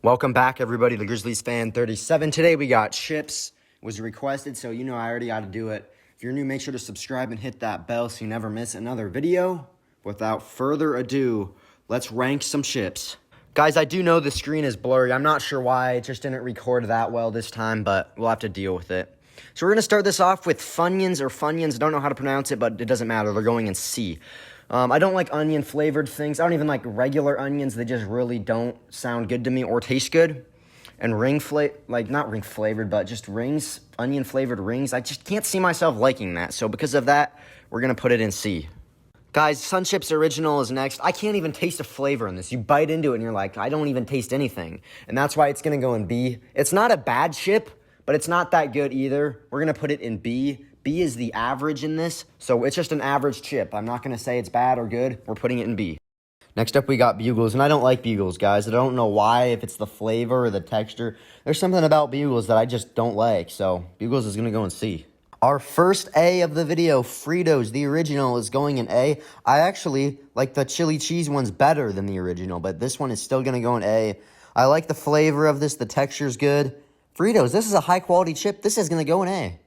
Welcome back, everybody, to Grizzlies Fan 37. Today we got chips. It was requested, so you know I already got to do it. If you're new, make sure to subscribe and hit that bell so you never miss another video. Without further ado, let's rank some chips. Guys, I do know the screen is blurry. I'm not sure why. It just didn't record that well this time, but we'll have to deal with it. So we're going to start this off with Funyuns or Funyuns. I don't know how to pronounce it, but it doesn't matter. They're going in C. I don't like onion-flavored things. I don't even like regular onions. They just really don't sound good to me or taste good. And not ring-flavored, but just rings, onion-flavored rings. I just can't see myself liking that. So because of that, we're going to put it in C. Guys, Sunship's Original is next. I can't even taste a flavor in this. You bite into it and you're like, I don't even taste anything. And that's why it's going to go in B. It's not a bad chip, but it's not that good either. We're going to put it in B. B is the average in this, so it's just an average chip. I'm not going to say it's bad or good. We're putting it in B. Next up, we got Bugles, and I don't like Bugles, guys. I don't know why, if it's the flavor or the texture. There's something about Bugles that I just don't like, so Bugles is going to go in C. Our first A of the video, Fritos, the original, is going in A. I actually like the chili cheese ones better than the original, but this one is still going to go in A. I like the flavor of this. The texture's good. Fritos, this is a high-quality chip. This is going to go in A.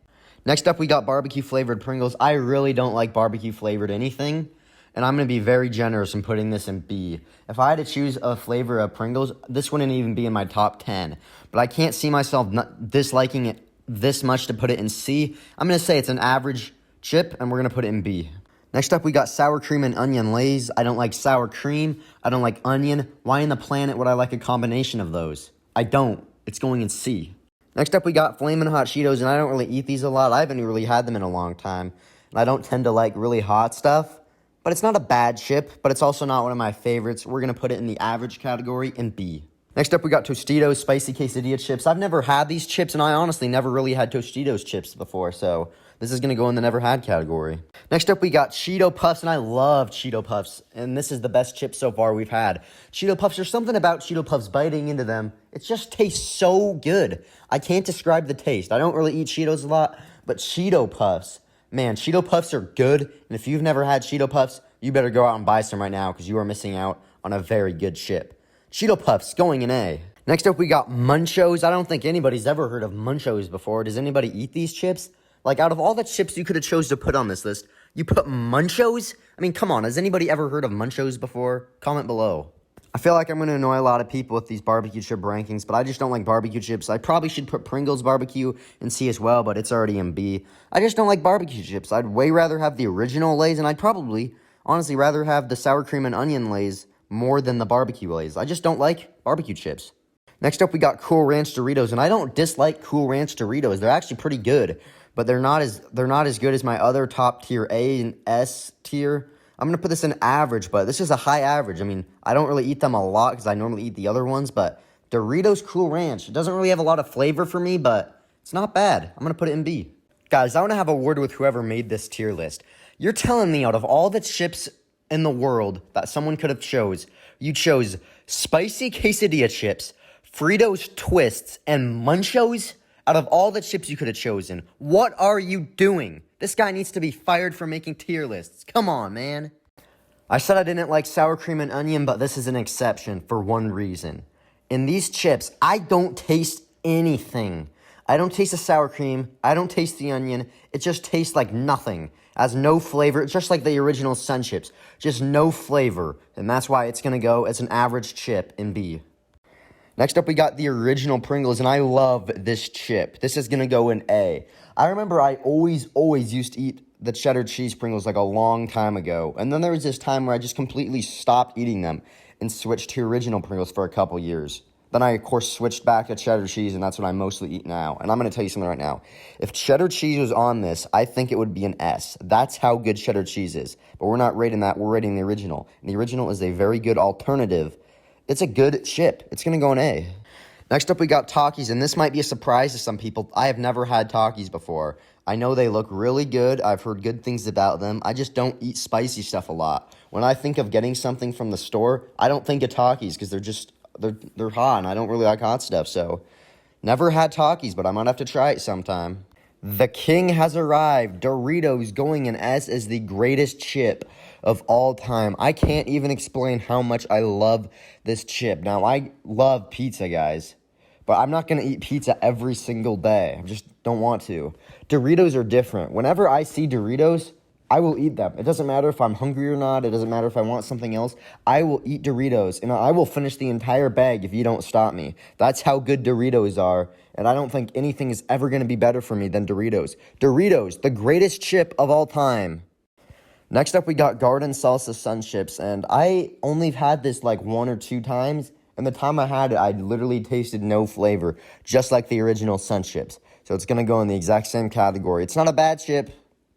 Next up, we got barbecue-flavored Pringles. I really don't like barbecue-flavored anything, and I'm going to be very generous in putting this in B. If I had to choose a flavor of Pringles, this wouldn't even be in my top 10, but I can't see myself not disliking it this much to put it in C. I'm going to say it's an average chip, and we're going to put it in B. Next up, we got sour cream and onion Lay's. I don't like sour cream. I don't like onion. Why in the planet would I like a combination of those? I don't. It's going in C. Next up, we got Flamin' Hot Cheetos, and I don't really eat these a lot. I haven't really had them in a long time, and I don't tend to like really hot stuff, but it's not a bad chip, but it's also not one of my favorites. We're going to put it in the average category in B. Next up, we got Tostitos Spicy Quesadilla Chips. I've never had these chips, and I honestly never really had Tostitos chips before, so this is going to go in the never had category. Next up, we got Cheeto Puffs, and I love Cheeto Puffs, and this is the best chip so far we've had. Cheeto Puffs, there's something about Cheeto Puffs biting into them. It just tastes so good. I can't describe the taste. I don't really eat Cheetos a lot, but Cheeto Puffs, man, Cheeto Puffs are good, and if you've never had Cheeto Puffs, you better go out and buy some right now because you are missing out on a very good chip. Cheeto Puffs going in A. Next up, we got Munchos. I don't think anybody's ever heard of Munchos before. Does anybody eat these chips? Like, out of all the chips you could have chose to put on this list, you put Munchos? I mean, come on. Has anybody ever heard of Munchos before? Comment below. I feel like I'm going to annoy a lot of people with these barbecue chip rankings, but I just don't like barbecue chips. I probably should put Pringles barbecue in C as well, but it's already in B. I just don't like barbecue chips. I'd way rather have the original Lay's, and I'd probably, honestly, rather have the sour cream and onion Lay's more than the barbecue Lay's. I just don't like barbecue chips. Next up, we got Cool Ranch Doritos, and I don't dislike Cool Ranch Doritos. They're actually pretty good, but they're not as good as my other top tier A and S tier. I'm going to put this in average, but this is a high average. I mean, I don't really eat them a lot because I normally eat the other ones, but Doritos Cool Ranch, it doesn't really have a lot of flavor for me, but it's not bad. I'm going to put it in B. Guys, I want to have a word with whoever made this tier list. You're telling me out of all the chips in the world that someone could have chose, you chose Spicy Quesadilla Chips, Fritos Twists, and Munchos? Out of all the chips you could have chosen, what are you doing? This guy needs to be fired for making tier lists. Come on, man. I said I didn't like sour cream and onion, but this is an exception for one reason. In these chips, I don't taste anything. I don't taste the sour cream. I don't taste the onion. It just tastes like nothing. It has no flavor. It's just like the original Sunships. Just no flavor. And that's why it's going to go as an average chip in B. Next up, we got the original Pringles, and I love this chip. This is going to go in A. I remember I always used to eat the cheddar cheese Pringles like a long time ago. And then there was this time where I just completely stopped eating them and switched to original Pringles for a couple years. Then I, of course, switched back to cheddar cheese, and that's what I mostly eat now. And I'm going to tell you something right now. If cheddar cheese was on this, I think it would be an S. That's how good cheddar cheese is. But we're not rating that. We're rating the original. And the original is a very good alternative. It's a good chip. It's going to go in A. Next up, we got Takis, and this might be a surprise to some people. I have never had Takis before. I know they look really good. I've heard good things about them. I just don't eat spicy stuff a lot. When I think of getting something from the store, I don't think of Takis because they're hot, and I don't really like hot stuff. So, never had Takis, but I might have to try it sometime. The king has arrived. Doritos going in S as the greatest chip of all time. I can't even explain how much I love this chip. Now, I love pizza, guys, but I'm not going to eat pizza every single day. I just don't want to. Doritos are different. Whenever I see Doritos, I will eat them. It doesn't matter if I'm hungry or not. It doesn't matter if I want something else. I will eat Doritos, and I will finish the entire bag if you don't stop me. That's how good Doritos are, and I don't think anything is ever going to be better for me than Doritos. Doritos, the greatest chip of all time. Next up, we got Garden Salsa Sunships, and I only had this like 1 or 2 times, and the time I had it, I literally tasted no flavor, just like the original Sunships. So it's going to go in the exact same category. It's not a bad chip,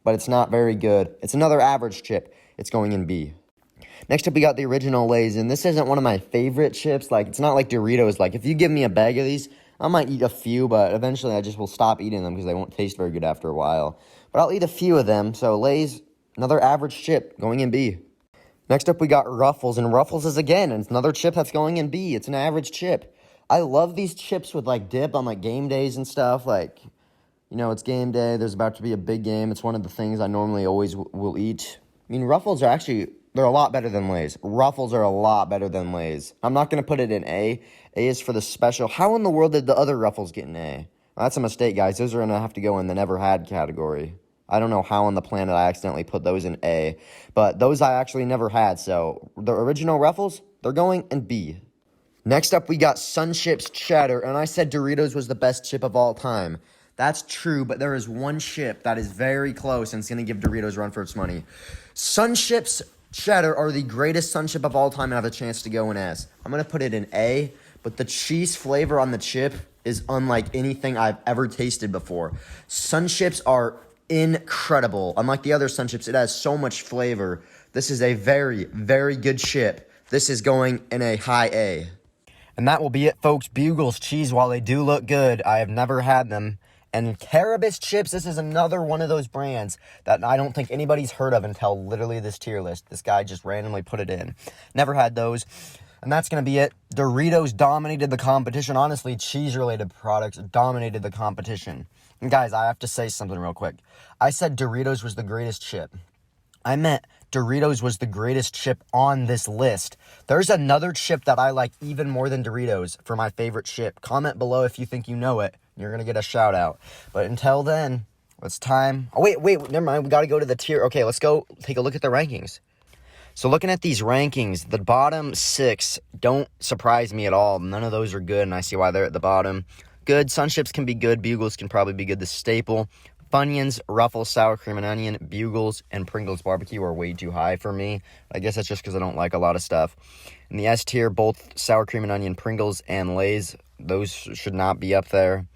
but it's not very good. It's another average chip. It's going in B. Next up, we got the original Lay's, and this isn't one of my favorite chips. Like, it's not like Doritos. Like, if you give me a bag of these, I might eat a few, but eventually I just will stop eating them because they won't taste very good after a while. But I'll eat a few of them. So Lay's, another average chip, going in B. Next up, we got Ruffles, and Ruffles is, again, another chip that's going in B. It's an average chip. I love these chips with, like, dip on, like, game days and stuff. Like, you know, it's game day. There's about to be a big game. It's one of the things I normally always will eat. I mean, Ruffles are actually, they're a lot better than Lay's. Ruffles are a lot better than Lay's. I'm not going to put it in A. A is for the special. How in the world did the other Ruffles get an A? Well, that's a mistake, guys. Those are going to have to go in the never had category. I don't know how on the planet I accidentally put those in A. But those I actually never had. So the original Ruffles, they're going in B. Next up, we got Ships Cheddar. And I said Doritos was the best chip of all time. That's true, but there is one chip that is very close and it's going to give Doritos a run for its money. Ships Cheddar are the greatest Sunship of all time and have a chance to go in S. I'm going to put it in A, but the cheese flavor on the chip is unlike anything I've ever tasted before. Sunships are incredible. Unlike the other Sunships, it has so much flavor. This is a very, very good chip. This is going in a high A. And that will be it, folks. Bugles cheese, while they do look good, I have never had them. And Carabist Chips, this is another one of those brands that I don't think anybody's heard of until literally this tier list. This guy just randomly put it in. Never had those. And that's going to be it. Doritos dominated the competition. Honestly, cheese-related products dominated the competition. And guys, I have to say something real quick. I said Doritos was the greatest chip. I meant Doritos was the greatest chip on this list. There's another chip that I like even more than Doritos for my favorite chip. Comment below if you think you know it. You're going to get a shout out. But until then, it's time. Oh, wait, never mind. We got to go to the tier. Okay, let's go take a look at the rankings. So looking at these rankings, the bottom 6 don't surprise me at all. None of those are good, and I see why they're at the bottom. Good. Sunships can be good. Bugles can probably be good. The staple. Funyuns, Ruffles, sour cream and onion, Bugles, and Pringles barbecue are way too high for me. I guess that's just because I don't like a lot of stuff. In the S tier, both sour cream and onion, Pringles, and Lay's, those should not be up there.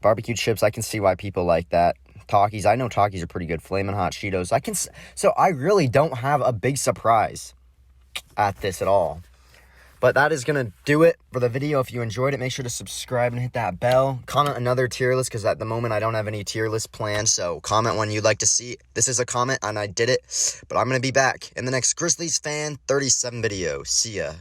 Barbecue chips, I can see why people like that. Takis, I know Takis are pretty good. Flamin' Hot Cheetos, so I really don't have a big surprise at this at all. But that is going to do it for the video. If you enjoyed it, make sure to subscribe and hit that bell. Comment another tier list, because at the moment I don't have any tier list planned. So comment one you'd like to see. This is a comment, and I did it. But I'm going to be back in the next Grizzlies Fan 37 video. See ya.